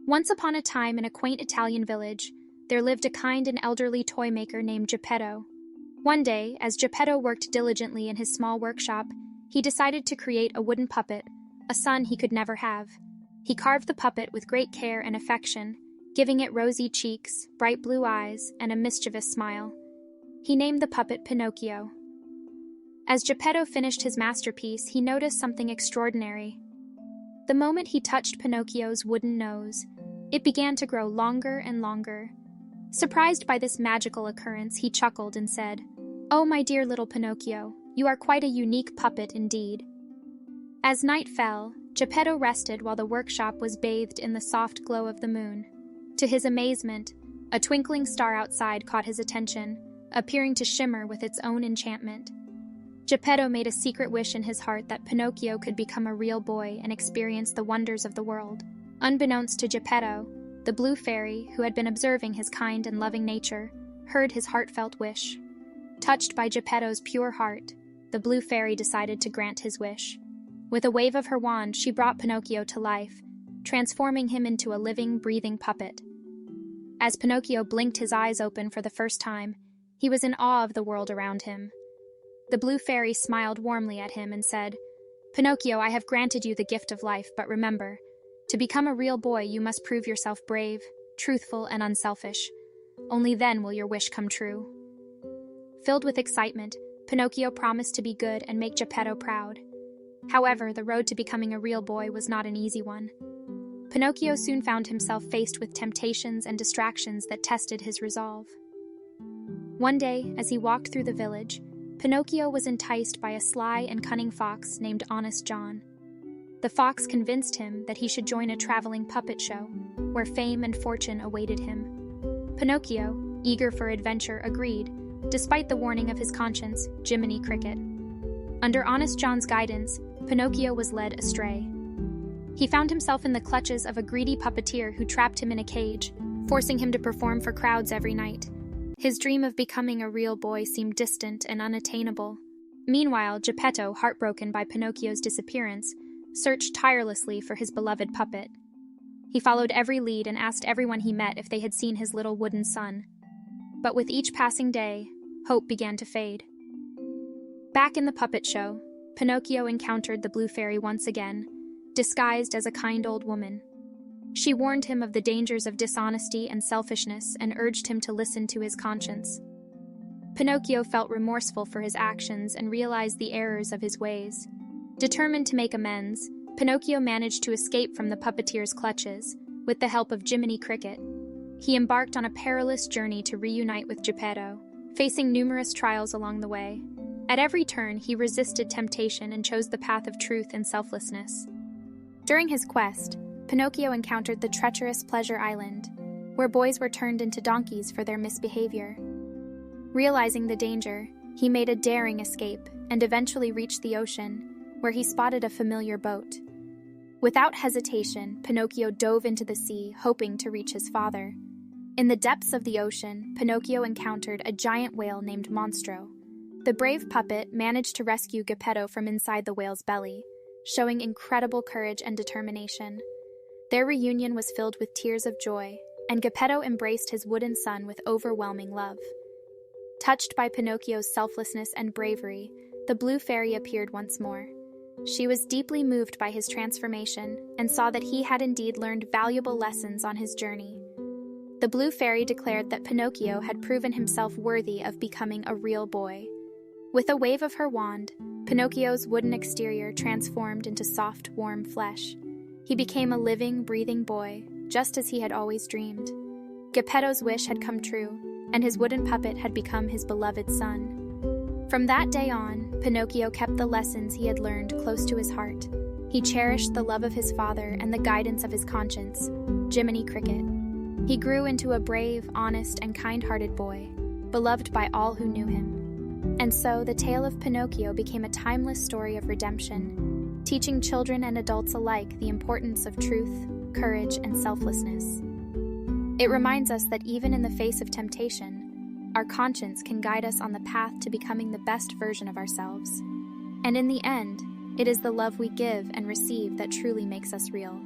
Once upon a time, in a quaint Italian village, there lived a kind and elderly toymaker named Geppetto. One day, as Geppetto worked diligently in his small workshop, he decided to create a wooden puppet, a son he could never have. He carved the puppet with great care and affection, giving it rosy cheeks, bright blue eyes, and a mischievous smile. He named the puppet Pinocchio. As Geppetto finished his masterpiece, he noticed something extraordinary. The moment he touched Pinocchio's wooden nose, it began to grow longer and longer. Surprised by this magical occurrence, he chuckled and said, "Oh, my dear little Pinocchio, you are quite a unique puppet indeed." As night fell, Geppetto rested while the workshop was bathed in the soft glow of the moon. To his amazement, a twinkling star outside caught his attention, appearing to shimmer with its own enchantment. Geppetto made a secret wish in his heart that Pinocchio could become a real boy and experience the wonders of the world. Unbeknownst to Geppetto, the blue fairy, who had been observing his kind and loving nature, heard his heartfelt wish. Touched by Geppetto's pure heart, the blue fairy decided to grant his wish. With a wave of her wand, she brought Pinocchio to life, transforming him into a living, breathing puppet. As Pinocchio blinked his eyes open for the first time, he was in awe of the world around him. The blue fairy smiled warmly at him and said, "Pinocchio, I have granted you the gift of life, but remember, to become a real boy, you must prove yourself brave, truthful, and unselfish. Only then will your wish come true." Filled with excitement, Pinocchio promised to be good and make Geppetto proud. However, the road to becoming a real boy was not an easy one. Pinocchio soon found himself faced with temptations and distractions that tested his resolve. One day, as he walked through the village, Pinocchio was enticed by a sly and cunning fox named Honest John. The fox convinced him that he should join a traveling puppet show, where fame and fortune awaited him. Pinocchio, eager for adventure, agreed, despite the warning of his conscience, Jiminy Cricket. Under Honest John's guidance, Pinocchio was led astray. He found himself in the clutches of a greedy puppeteer who trapped him in a cage, forcing him to perform for crowds every night. His dream of becoming a real boy seemed distant and unattainable. Meanwhile, Geppetto, heartbroken by Pinocchio's disappearance, searched tirelessly for his beloved puppet. He followed every lead and asked everyone he met if they had seen his little wooden son. But with each passing day, hope began to fade. Back in the puppet show, Pinocchio encountered the Blue Fairy once again, disguised as a kind old woman. She warned him of the dangers of dishonesty and selfishness and urged him to listen to his conscience. Pinocchio felt remorseful for his actions and realized the errors of his ways. Determined to make amends, Pinocchio managed to escape from the puppeteer's clutches with the help of Jiminy Cricket. He embarked on a perilous journey to reunite with Geppetto, facing numerous trials along the way. At every turn, he resisted temptation and chose the path of truth and selflessness. During his quest, Pinocchio encountered the treacherous Pleasure Island, where boys were turned into donkeys for their misbehavior. Realizing the danger, he made a daring escape and eventually reached the ocean, where he spotted a familiar boat. Without hesitation, Pinocchio dove into the sea, hoping to reach his father. In the depths of the ocean, Pinocchio encountered a giant whale named Monstro. The brave puppet managed to rescue Geppetto from inside the whale's belly, showing incredible courage and determination. Their reunion was filled with tears of joy, and Geppetto embraced his wooden son with overwhelming love. Touched by Pinocchio's selflessness and bravery, the Blue Fairy appeared once more. She was deeply moved by his transformation and saw that he had indeed learned valuable lessons on his journey. The Blue Fairy declared that Pinocchio had proven himself worthy of becoming a real boy. With a wave of her wand, Pinocchio's wooden exterior transformed into soft, warm flesh. He became a living, breathing boy, just as he had always dreamed. Geppetto's wish had come true, and his wooden puppet had become his beloved son. From that day on, Pinocchio kept the lessons he had learned close to his heart. He cherished the love of his father and the guidance of his conscience, Jiminy Cricket. He grew into a brave, honest, and kind-hearted boy, beloved by all who knew him. And so the tale of Pinocchio became a timeless story of redemption, teaching children and adults alike the importance of truth, courage, and selflessness. It reminds us that even in the face of temptation, our conscience can guide us on the path to becoming the best version of ourselves. And in the end, it is the love we give and receive that truly makes us real.